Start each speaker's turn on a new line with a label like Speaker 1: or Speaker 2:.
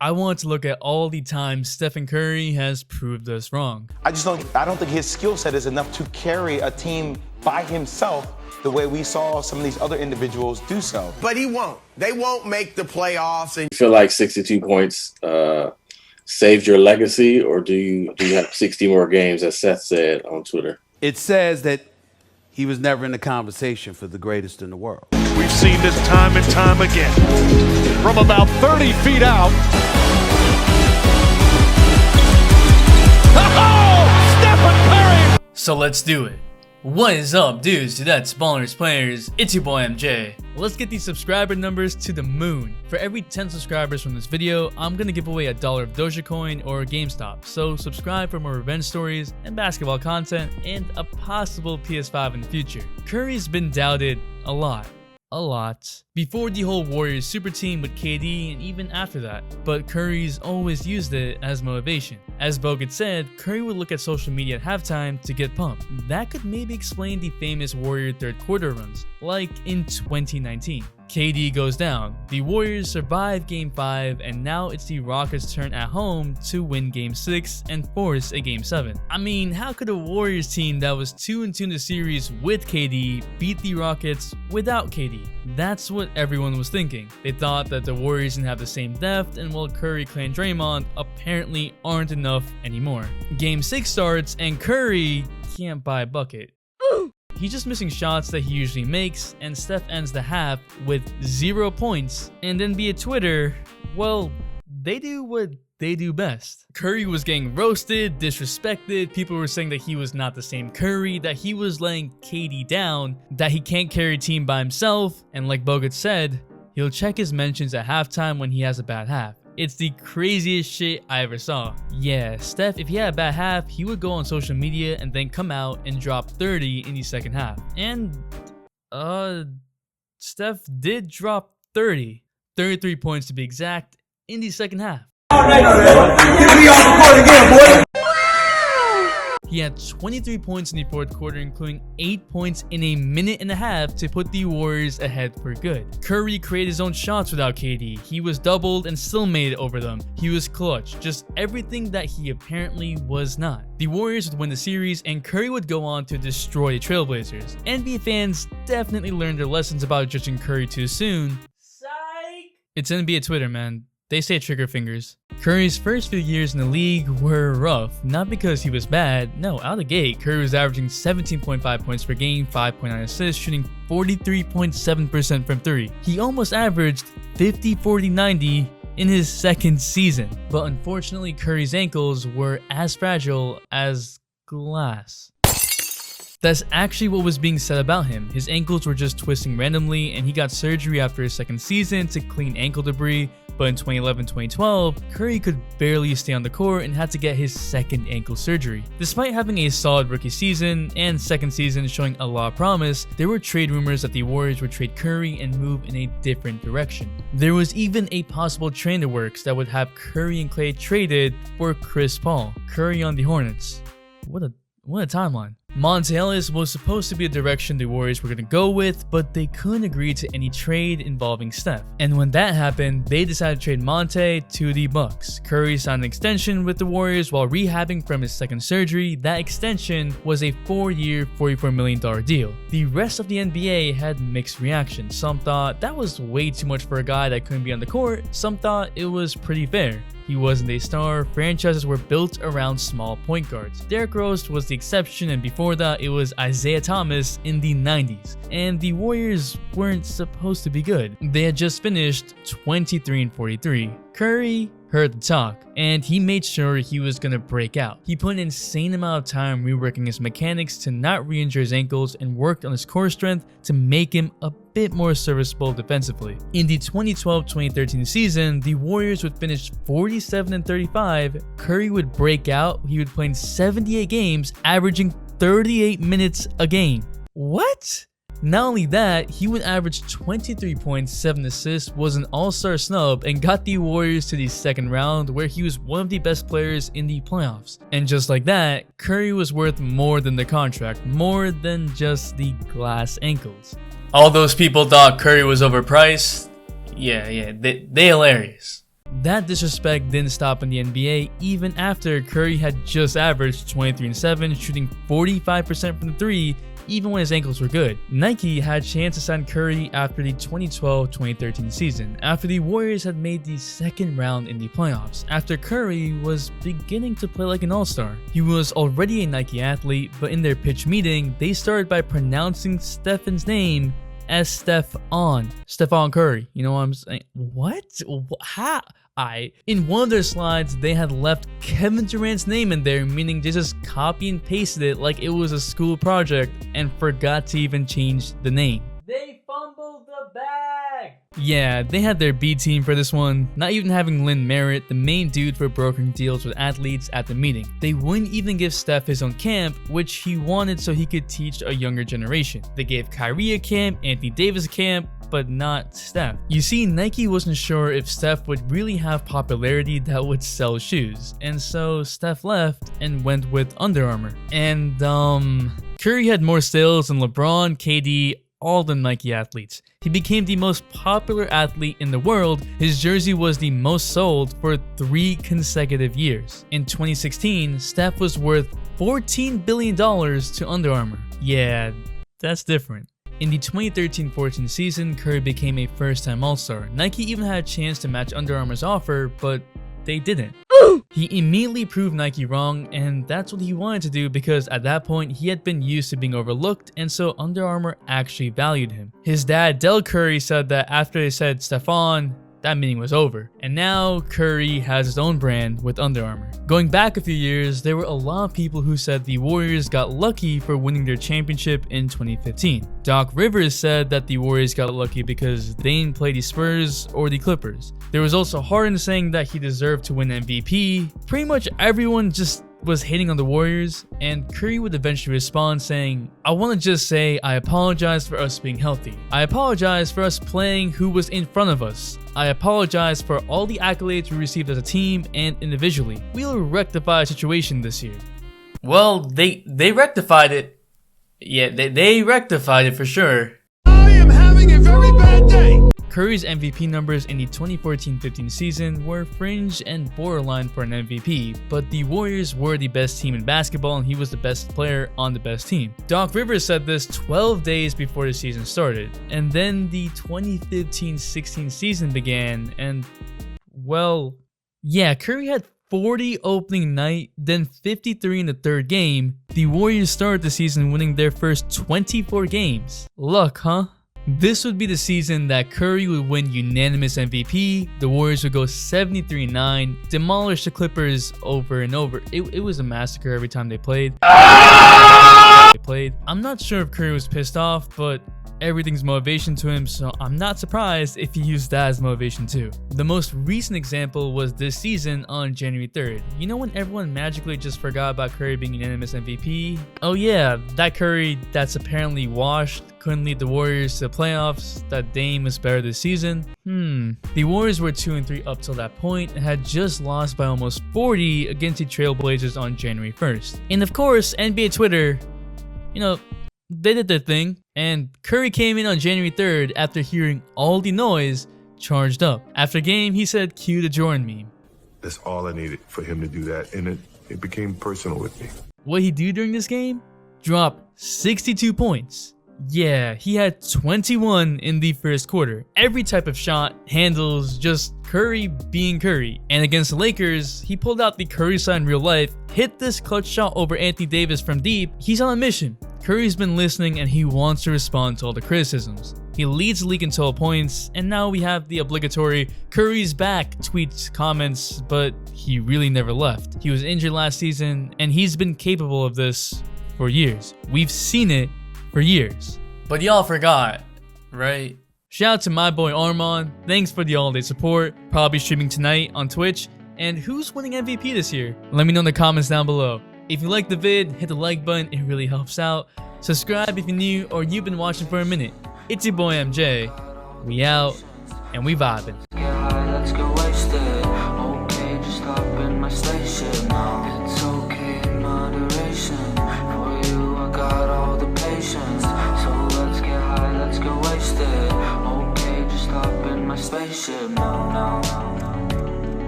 Speaker 1: I want to look at all the times Stephen Curry has proved us wrong.
Speaker 2: I don't think his skill set is enough to carry a team by himself the way we saw some of these other individuals do so.
Speaker 3: But he won't. They won't make the playoffs. And
Speaker 4: you feel like 62 points saved your legacy, or do you have 60 more games, as Seth said on Twitter?
Speaker 5: It says that he was never in the conversation for the greatest in the world.
Speaker 6: We've seen this time and time again. From about 30 feet out. Oh, Stephen Curry!
Speaker 1: So let's do it. What is up, dudes? That's Ballers Players. It's your boy MJ. Let's get these subscriber numbers to the moon. For every 10 subscribers from this video, I'm gonna give away $1 of Dogecoin or GameStop. So subscribe for more revenge stories and basketball content and a possible PS5 in the future. Curry's been doubted a lot. Before the whole Warriors super team with KD and even after that, but Curry's always used it as motivation. As Bogut said, Curry would look at social media at halftime to get pumped. That could maybe explain the famous Warrior third quarter runs, like in 2019. KD goes down, the Warriors survive Game 5, and now it's the Rockets' turn at home to win Game 6 and force a Game 7. I mean, how could a Warriors team that was 2-2 in the series with KD beat the Rockets without KD? That's what everyone was thinking. They thought that the Warriors didn't have the same depth, and while Curry, Clay, and Draymond apparently aren't enough anymore. Game 6 starts, and Curry can't buy a bucket. He's just missing shots that he usually makes, and Steph ends the half with 0 points. And then via Twitter, well, they do what they do best. Curry was getting roasted, disrespected, people were saying that he was not the same Curry, that he was letting KD down, that he can't carry a team by himself, and like Bogut said, he'll check his mentions at halftime when he has a bad half. It's the craziest shit I ever saw. Yeah, Steph, if he had a bad half, he would go on social media and then come out and drop 30 in the second half. And, Steph did drop 33 points to be exact, in the second half. He had 23 points in the fourth quarter, including 8 points in a minute and a half to put the Warriors ahead for good. Curry created his own shots without KD. He was doubled and still made it over them. He was clutch, just everything that he apparently was not. The Warriors would win the series, and Curry would go on to destroy the Trailblazers. NBA fans definitely learned their lessons about judging Curry too soon. Psych! It's NBA Twitter, man. They say trigger fingers. Curry's first few years in the league were rough, not because he was bad. No, out of the gate, Curry was averaging 17.5 points per game, 5.9 assists, shooting 43.7% from 3. He almost averaged 50-40-90 in his second season. But unfortunately, Curry's ankles were as fragile as glass. That's actually what was being said about him. His ankles were just twisting randomly, and he got surgery after his second season to clean ankle debris. But in 2011-2012, Curry could barely stay on the court and had to get his second ankle surgery. Despite having a solid rookie season and second season showing a lot of promise, there were trade rumors that the Warriors would trade Curry and move in a different direction. There was even a possible trade in the works that would have Curry and Clay traded for Chris Paul. Curry on the Hornets. What a timeline. Monta Ellis was supposed to be the direction the Warriors were going to go with, but they couldn't agree to any trade involving Steph. And when that happened, they decided to trade Monta to the Bucks. Curry signed an extension with the Warriors while rehabbing from his second surgery. That extension was a 4-year, $44 million deal. The rest of the NBA had mixed reactions. Some thought that was way too much for a guy that couldn't be on the court. Some thought it was pretty fair. He wasn't a star. Franchises were built around small point guards. Derrick Rose was the exception, and before that, it was Isaiah Thomas in the 90s. And the Warriors weren't supposed to be good. They had just finished 23-43. Curry heard the talk, and he made sure he was gonna break out. He put an insane amount of time reworking his mechanics to not re-injure his ankles and worked on his core strength to make him a bit more serviceable defensively. In the 2012-2013 season, the Warriors would finish 47-35. Curry would break out. He would play in 78 games, averaging 38 minutes a game. What? Not only that, he would average 23 points, 7 assists, was an all-star snub, and got the Warriors to the second round, where he was one of the best players in the playoffs. And just like that, Curry was worth more than the contract, more than just the glass ankles. All those people thought Curry was overpriced. Yeah, they hilarious. That disrespect didn't stop in the NBA even after Curry had just averaged 23-7, shooting 45% from the three, even when his ankles were good. Nike had a chance to sign Curry after the 2012-2013 season, after the Warriors had made the second round in the playoffs, after Curry was beginning to play like an all-star. He was already a Nike athlete, but in their pitch meeting, they started by pronouncing Stefan's name as Stephon Curry. You know what I'm saying? What? How? In one of their slides, they had left Kevin Durant's name in there, meaning they just copy and pasted it like it was a school project and forgot to even change the name. They fumbled the bag! Yeah, they had their B team for this one, not even having Lynn Merritt, the main dude for brokering deals with athletes, at the meeting. They wouldn't even give Steph his own camp, which he wanted so he could teach a younger generation. They gave Kyrie a camp, Anthony Davis a camp, but not Steph. You see, Nike wasn't sure if Steph would really have popularity that would sell shoes, and so Steph left and went with Under Armour. And Curry had more sales than LeBron, KD, all the Nike athletes. He became the most popular athlete in the world. His jersey was the most sold for 3 consecutive years. In 2016, Steph was worth $14 billion to Under Armour. Yeah, that's different. In the 2013-14 season, Curry became a first-time All-Star. Nike even had a chance to match Under Armour's offer, but they didn't. He immediately proved Nike wrong, and that's what he wanted to do because at that point he had been used to being overlooked, and so Under Armour actually valued him. His dad, Del Curry, said that after they said Stephon, that meeting was over. And now Curry has his own brand with Under Armour. Going back a few years, there were a lot of people who said the Warriors got lucky for winning their championship in 2015. Doc Rivers said that the Warriors got lucky because they didn't play the Spurs or the Clippers. There was also Harden saying that he deserved to win MVP. Pretty much everyone just was hating on the Warriors, and Curry would eventually respond saying, "I want to just say I apologize for us being healthy. I apologize for us playing who was in front of us. I apologize for all the accolades we received as a team and individually. We'll rectify a situation this year." Well, they rectified it. Yeah, they rectified it for sure.
Speaker 3: I am having a very bad day.
Speaker 1: Curry's MVP numbers in the 2014-15 season were fringe and borderline for an MVP, but the Warriors were the best team in basketball and he was the best player on the best team. Doc Rivers said this 12 days before the season started, and then the 2015-16 season began, and well, yeah, Curry had 40 opening night, then 53 in the third game. The Warriors started the season winning their first 24 games. Luck, huh? This would be the season that Curry would win unanimous MVP, the Warriors would go 73-9, demolish the Clippers over and over. It was a massacre every time they played. I'm not sure if Curry was pissed off, but everything's motivation to him, so I'm not surprised if he used that as motivation too. The most recent example was this season on January 3rd. You know when everyone magically just forgot about Curry being unanimous MVP? Oh yeah, that Curry that's apparently washed, couldn't lead the Warriors to the playoffs, that Dame was better this season. The Warriors were 2-3 up till that point and had just lost by almost 40 against the Trailblazers on January 1st. And of course, NBA Twitter, you know, they did their thing, and Curry came in on January 3rd after hearing all the noise, charged up. After game, he said, "Cue the Jordan meme."
Speaker 7: That's all I needed for him to do that, and it became personal with me.
Speaker 1: What'd he do during this game? Drop 62 points. Yeah, he had 21 in the first quarter. Every type of shot, handles, just Curry being Curry. And against the Lakers, he pulled out the Curry sign in real life, hit this clutch shot over Anthony Davis from deep. He's on a mission. Curry's been listening and he wants to respond to all the criticisms. He leads the league in total points, and now we have the obligatory "Curry's back" tweets, comments, but he really never left. He was injured last season, and he's been capable of this for years. We've seen it for years. But y'all forgot, right? Shout out to my boy Armand. Thanks for the all-day support. Probably streaming tonight on Twitch. And who's winning MVP this year? Let me know in the comments down below. If you liked the vid, hit the like button, it really helps out. Subscribe if you're new or you've been watching for a minute. It's your boy MJ. We out, and we vibing.